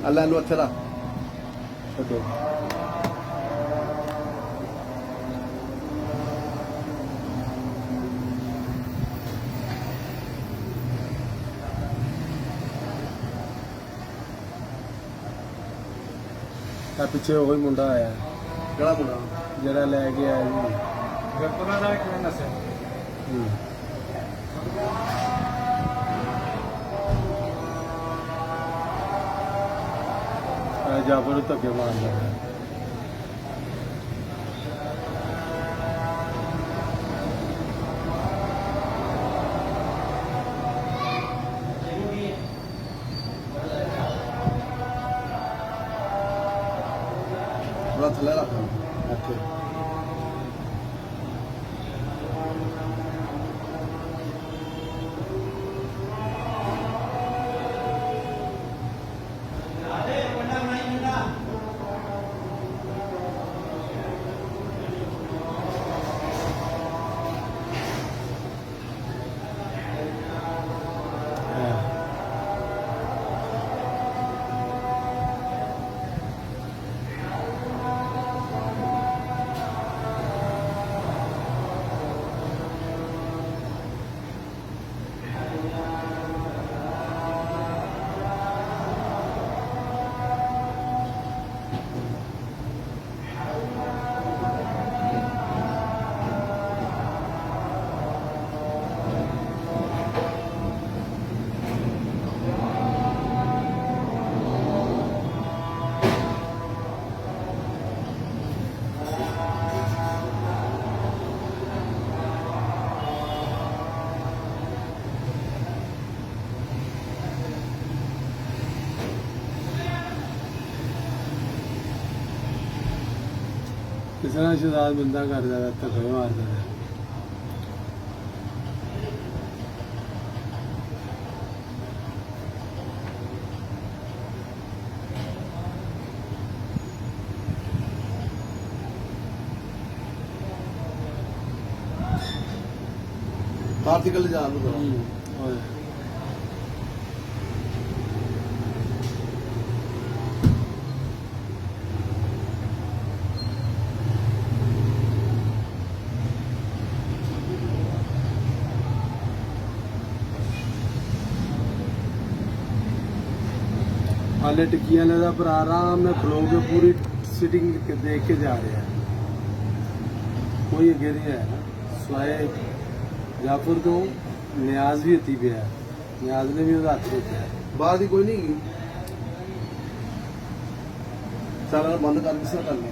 ਅੱਲਾ ਨੂੰ ਇੱਥੇ ਰੱਖ ਛੱਡੋ। ਆ ਪਿੱਛੇ ਉਹ ਹੀ ਮੁੰਡਾ ਆਇਆ ਕਿਹੜਾ ਮੁੰਡਾ? ਜਿਹੜਾ ਲੈ ਕੇ ਆਇਆ ਜੀ। ਗੁਰਪੁਰਾ ਦਾ ਕਿਵੇਂ ਦੱਸਿਆ? ਜਾਫਰ ਧੱਕੇ ਮਾਰਦਾ ਥੋੜਾ ਥੱਲੇ ਰੱਖ ਇੱਥੇ। ਕਿਸੇ ਨਾਲ ਸ਼ਰਾਬ ਬੰਦਾ ਕਰਦਾ ਧੱਕੇ ਮਾਰਦਾ ਆਰਟੀਕਲ ਜਾਣ ਨੂੰ ਕਰੋ। हाले टिक्कियां वाले का भरा आराम में खलो के पूरी सिटिंग देख के जा रहा है, कोई अगे नहीं है स्वाए जाफर तो न्याज भी हथी पे है, न्याज ने भी उसका हथ रोका है। ਬਾਹਰ ਦੀ ਕੋਈ ਨਹੀਂ ਹੈਗੀ। ਸਾਰਾ ਬੰਦ ਕਰ ਕਿਸੇ ਕਰਨੀ